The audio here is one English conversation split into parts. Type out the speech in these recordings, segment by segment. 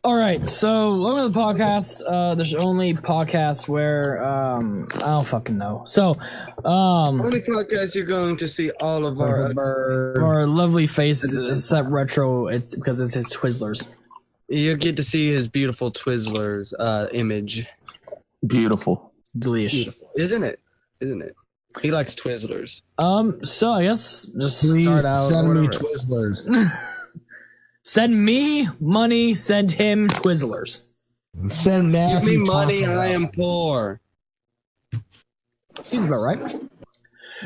All right, so welcome to the podcast. There's only podcast where I don't fucking know. So, only podcast you're going to see all of our lovely faces except retro. It's because it's his Twizzlers. You get to see his beautiful Twizzlers image. Beautiful. Delicious. Isn't it? He likes Twizzlers. So I guess just Please start out. send me Twizzlers. Send me money. Send him Twizzlers. Send Give me Matthew money. Taco I Bell. am poor. Seems about right.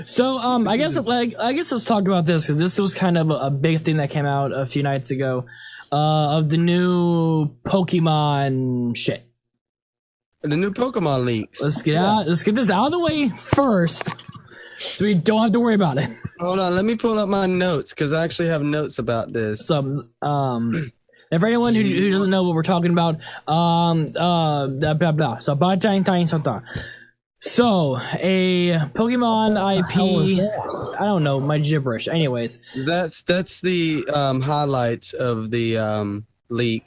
So I guess let's talk about this because this was kind of a big thing that came out a few nights ago, of the new Pokemon shit. The new Pokemon leaks. Let's get this out of the way first, so we don't have to worry about it. Hold on, let me pull up my notes because I actually have notes about this. So, and for anyone who doesn't know what we're talking about, blah blah blah. So, so a Pokemon IP. I don't know my gibberish. Anyways, That's the highlights of the leak.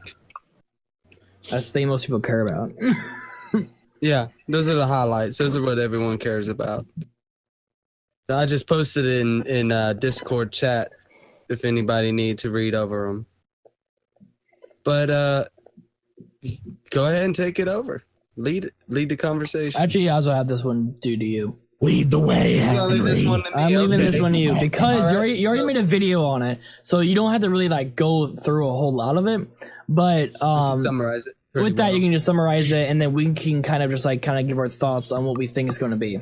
that's the thing most people care about. Yeah, those are the highlights. Those are what everyone cares about. I just posted it in Discord chat if anybody needs to read over them. But go ahead and take it over. Lead the conversation. Actually, I also have this one due to you. Lead the way, Leave this Henry. one to me, I'm leaving okay? this one to you because All right. you already made a video on it, so you don't have to really like go through a whole lot of it. But Summarize it. with that, you can just summarize it, and then we can kind of give our thoughts on what we think it's going to be.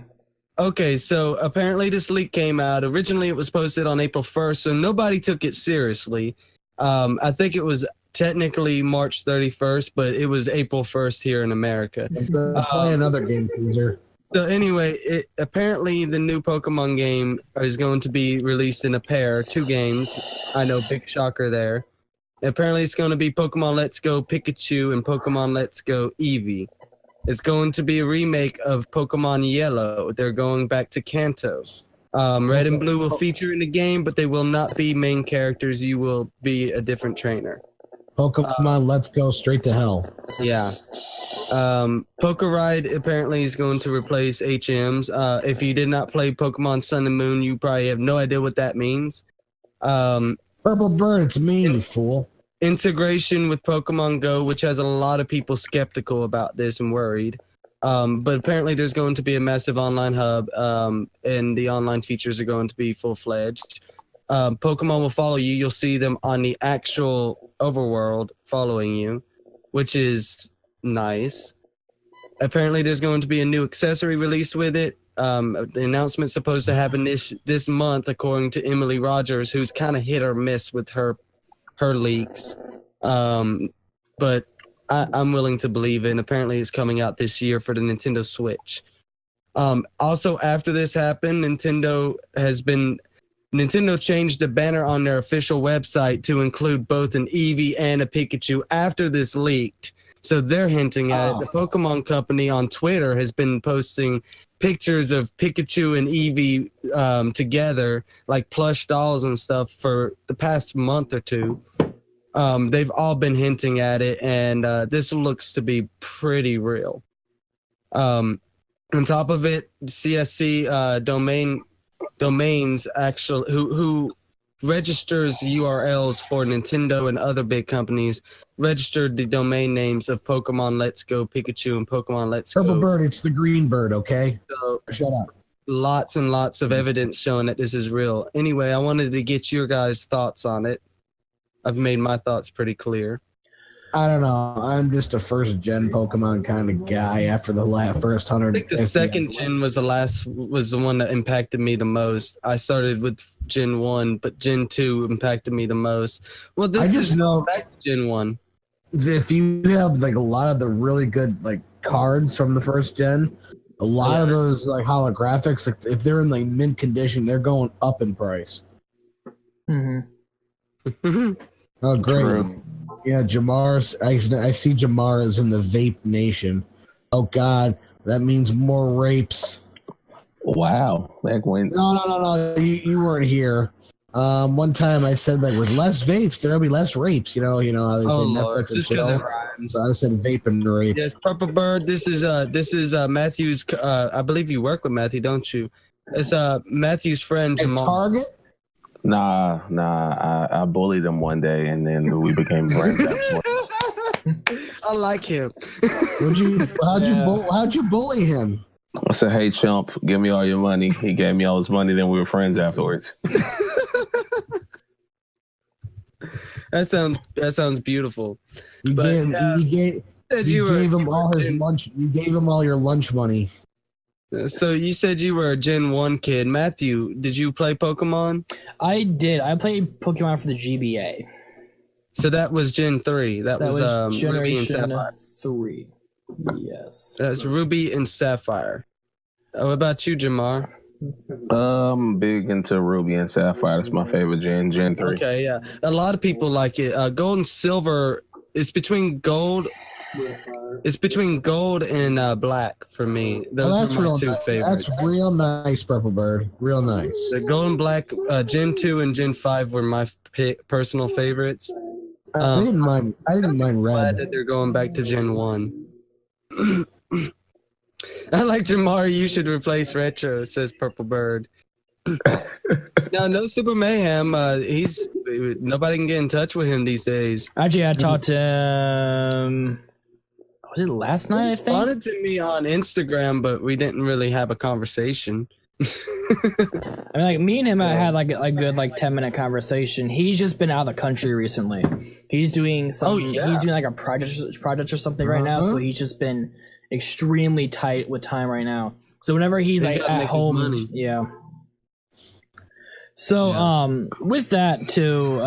Okay, so apparently this leak came out. Originally, it was posted on April 1st, so nobody took it seriously. I think it was technically March 31st, but it was April 1st here in America. Play another game, Caesar. So anyway, apparently the new Pokemon game is going to be released in a pair, 2 games. I know, big shocker there. Apparently it's going to be Pokemon Let's Go Pikachu and Pokemon Let's Go Eevee. It's going to be a remake of Pokemon Yellow. They're going back to Kanto. Red and Blue will feature in the game, but they will not be main characters. You will be a different trainer. Pokemon Let's Go Straight to Hell. Yeah. Poke Ride apparently is going to replace HMs. If you did not play Pokemon Sun and Moon, you probably have no idea what that means. Purple Bird, it's me, you fool. Integration with Pokemon Go, which has a lot of people skeptical about this and worried. But apparently there's going to be a massive online hub, and the online features are going to be full-fledged. Pokemon will follow you. You'll see them on the actual overworld following you, which is nice. Apparently there's going to be a new accessory released with it. The announcement's supposed to happen this month, according to Emily Rogers, who's kind of hit or miss with her leaks. But I'm willing to believe it, and apparently it's coming out this year for the Nintendo Switch. Also, after this happened, Nintendo changed the banner on their official website to include both an Eevee and a Pikachu after this leaked. So they're hinting at it. The Pokemon Company on Twitter has been posting pictures of Pikachu and Eevee together, like plush dolls and stuff, for the past month or two. They've all been hinting at it, and this looks to be pretty real. On top of it, CSC domains actually who registers URLs for Nintendo and other big companies registered the domain names of Pokemon Let's Go Pikachu and Pokemon Let's Go. Purple Bird, it's the green bird, okay? So, Shut up. lots and lots of evidence showing that this is real. Anyway, I wanted to get your guys' thoughts on it. I've made my thoughts pretty clear. I don't know. I'm just a first gen Pokemon kind of guy after the first 100. I think the second gen was the one that impacted me the most. I started with Gen 1, but Gen 2 impacted me the most. Well, this is back to Gen 1. If you have like a lot of the really good like cards from the first gen, a lot of those like holographics, like if they're in like mint condition, they're going up in price. Mm-hmm. Oh, great. True. Yeah, Jamar's. I see Jamara's in the vape nation. Oh God, that means more rapes. Wow. That went. No. You weren't here. One time I said like with less vapes, there'll be less rapes. You know how they say Netflix is just because it chill. rhymes. So I said vape and rape. Yes, Purple Bird. This is Matthew's. I believe you work with Matthew, don't you? It's Matthew's friend At Jamal. Target? Nah. I bullied him one day, and then we became friends afterwards. I like him. How'd you bully him? I said, "Hey, chump, give me all your money." He gave me all his money. Then we were friends afterwards. That sounds beautiful. You gave him all his lunch. You gave him all your lunch money. So you said you were a Gen 1 kid. Matthew, did you play Pokemon? I did. I played Pokemon for the GBA. So that was Gen 3. That was Ruby and Generation Sapphire. 3. Yes. That's Ruby and Sapphire. What about you, Jamar? I'm big into Ruby and Sapphire. That's my favorite Gen 3. Okay, yeah. A lot of people like it. Gold and Silver. It's between gold. It's between gold and black for me. Those are my two favorites. That's real nice, Purple Bird. Real nice. The gold and black, Gen 2 and Gen 5 were my personal favorites. I didn't mind Glad red. that they're going back to Gen 1. I like Jamar. You should replace Retro, says Purple Bird. No Super Mayhem. Nobody can get in touch with him these days. Actually, I talked to him. Was it last night? I He think. responded to me on Instagram, but we didn't really have a conversation. I mean, like me and him had like a good 10-minute conversation. He's just been out of the country recently. He's doing something. yeah. He's doing like a project or something right now. So he's just been extremely tight with time right now. So whenever he's He's like gotta at make his home, money. yeah. So with that too,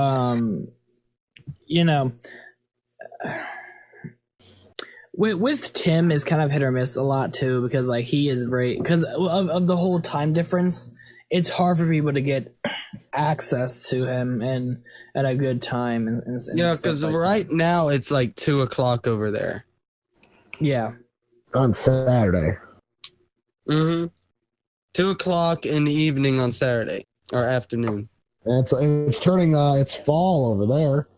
with Tim is kind of hit or miss a lot too, because like he is very, because of the whole time difference. It's hard for people to get access to him and at a good time. And Yeah, stuff because like right that. now it's like 2:00 over there. Yeah. On Saturday. 2:00 in the evening on Saturday or afternoon. And it's turning. It's fall over there.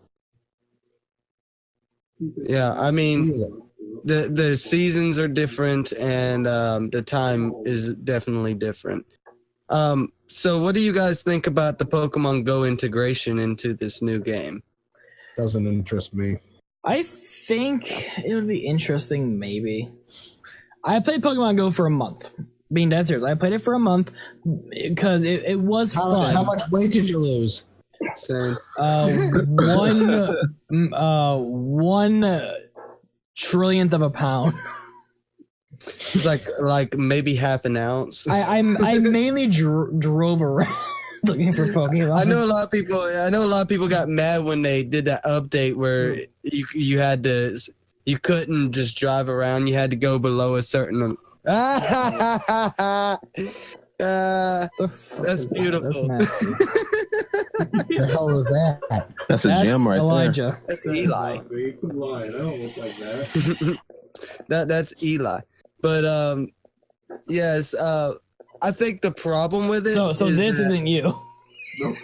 Yeah, I mean the seasons are different and the time is definitely different. So what do you guys think about the Pokemon Go integration into this new game? Doesn't interest me. I think it would be interesting, maybe. I played Pokemon Go for a month. Being dead serious, I played it for a month because it was fun. How much weight did you lose? Same. 1/1 of a pound. It's like maybe half an ounce. I mainly drove around looking for Pokemon. I know a lot of people got mad when they did that update where you couldn't just drive around. You had to go below a certain. That's beautiful. That's nasty. The hell is that? That's a gym right Elijah. That's Eli. Quit lying. I don't look like that. That's Eli. But yes. I think the problem with it. So is this that- isn't you. No.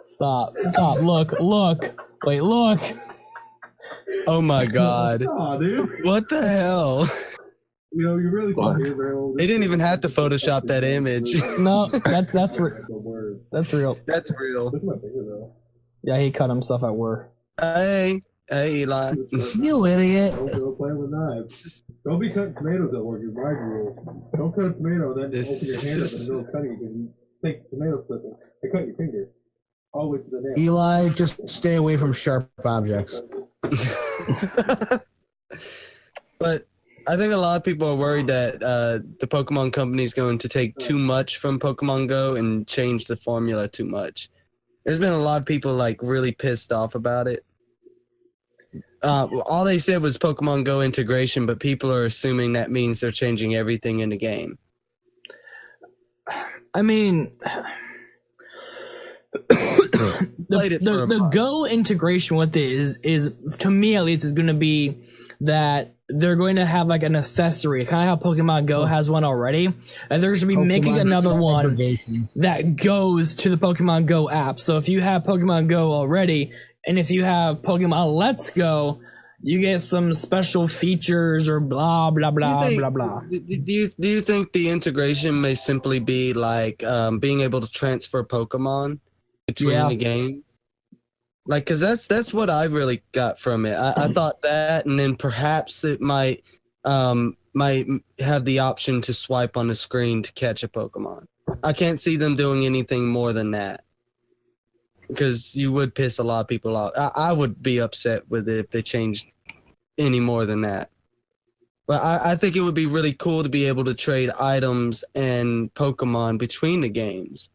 Stop. Look. Wait, look. Oh my God! Aw, dude. What the hell? You really can't hear very old. They didn't even have to Photoshop that image. No, that's real. The word. That's real. That's real. This is my finger though. Yeah, he cut himself at work. Hey, Eli. You idiot! Don't go playing with knives. Don't be cutting tomatoes at work. It's my rule. Don't cut a tomato and then open your hand up in the middle of cutting it because you think tomato slipping. They cut your finger all the way to the nail. Eli, just stay away from sharp objects. But I think a lot of people are worried that the Pokemon Company is going to take too much from Pokemon Go and change the formula too much. There's been a lot of people like really pissed off about it. All they said was Pokemon Go integration, but people are assuming that means they're changing everything in the game. I mean, the Go integration with it is to me at least is going to be that they're going to have like an accessory, kind of how Pokemon Go has one already, and they're going to be making another one that goes to the Pokemon Go app. So if you have Pokemon Go already, and if you have Pokemon Let's Go, you get some special features or blah blah blah blah blah. Do you think the integration may simply be like being able to transfer Pokemon between the game? Like, cause that's what I really got from it. I thought that, and then perhaps it might have the option to swipe on the screen to catch a Pokemon. I can't see them doing anything more than that, because you would piss a lot of people off. I would be upset with it if they changed any more than that. But I think it would be really cool to be able to trade items and Pokemon between the games.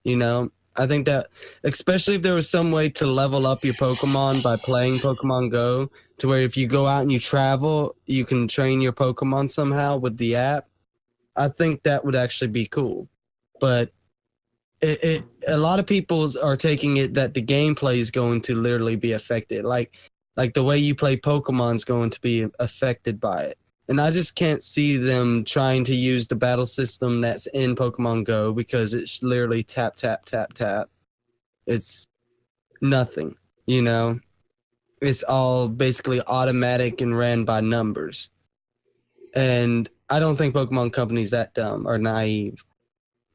You know, I think that, especially if there was some way to level up your Pokemon by playing Pokemon Go, to where if you go out and you travel, you can train your Pokemon somehow with the app. I think that would actually be cool. But a lot of people are taking it that the gameplay is going to literally be affected. Like the way you play Pokemon is going to be affected by it. And I just can't see them trying to use the battle system that's in Pokemon Go, because it's literally tap, tap, tap, tap. It's nothing, you know? It's all basically automatic and ran by numbers. And I don't think Pokemon Company's that dumb or naive.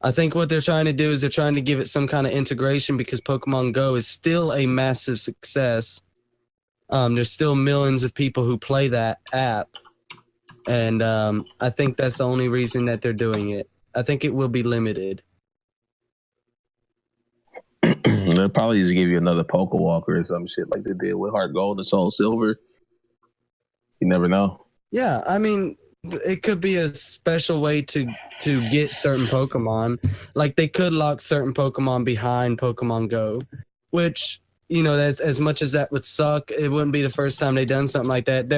I think what they're trying to do is they're trying to give it some kind of integration, because Pokemon Go is still a massive success. There's still millions of people who play that app. And I think that's the only reason that they're doing it. I think it will be limited. They'll probably just give you another Pokewalker or some shit like they did with Heart Gold and Soul Silver. You never know. Yeah, I mean, it could be a special way to get certain Pokemon. Like, they could lock certain Pokemon behind Pokemon Go, which, you know, as much as that would suck, it wouldn't be the first time they've done something like that.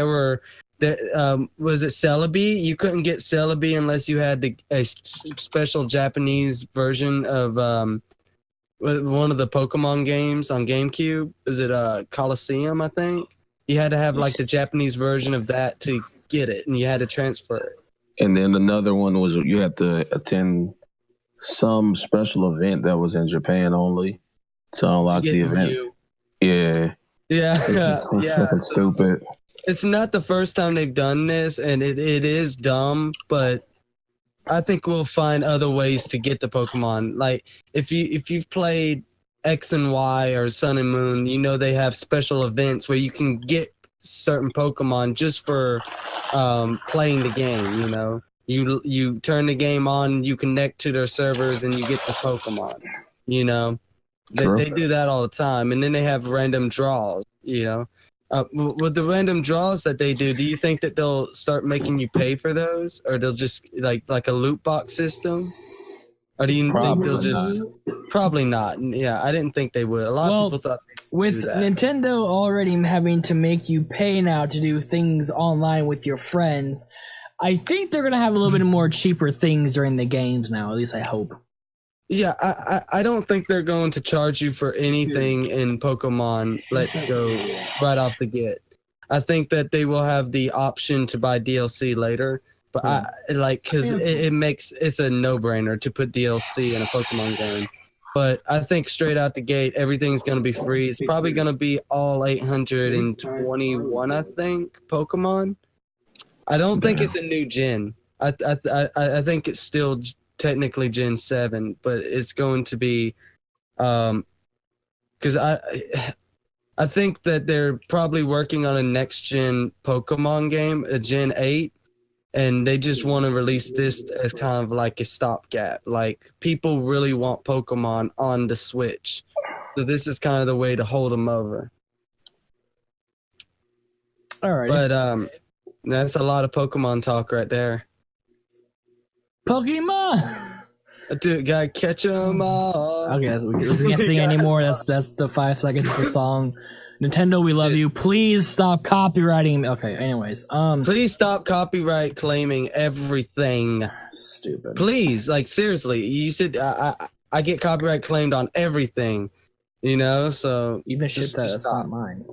Was it Celebi? You couldn't get Celebi unless you had a special Japanese version of one of the Pokemon games on GameCube. Is it Coliseum, I think? You had to have like the Japanese version of that to get it, and you had to transfer it. And then another one was you had to attend some special event that was in Japan only to unlock the event. Yeah. Yeah. Fucking stupid. It's not the first time they've done this, and it is dumb, but I think we'll find other ways to get the Pokemon. Like, if you've played X and Y or Sun and Moon, you know they have special events where you can get certain Pokemon just for playing the game. You know, you turn the game on, you connect to their servers, and you get the Pokemon. You know, they do that all the time, and then they have random draws. You know. With the random draws that they do you think that they'll start making you pay for those, or they'll just like a loot box system? Or do you think they'll just probably not? Yeah, I didn't think they would. A lot of people thought with Nintendo already having to make you pay now to do things online with your friends, I think they're gonna have a little bit more cheaper things during the games now. At least I hope. Yeah, I don't think they're going to charge you for anything in Pokemon Let's Go right off the get. I think that they will have the option to buy DLC later, but because it's a no-brainer to put DLC in a Pokemon game. But I think straight out the gate, everything's going to be free. It's probably going to be all 821, I think, Pokemon. I don't think it's a new gen. I think it's still technically Gen 7, but it's going to be because I think that they're probably working on a next gen Pokemon game, a Gen 8, and they just want to release this as kind of like a stopgap. Like, people really want Pokemon on the Switch, so this is kind of the way to hold them over. All right, but that's a lot of Pokemon talk right there. Pokemon! Dude, gotta catch 'em all. Okay, we can't sing anymore. That's the 5 seconds of the song. Nintendo, we love you. Please stop copywriting. Okay, anyways. Please stop copyright claiming everything. Stupid. Please, like, seriously. You said I get copyright claimed on everything, you know? So even shit that's not mine.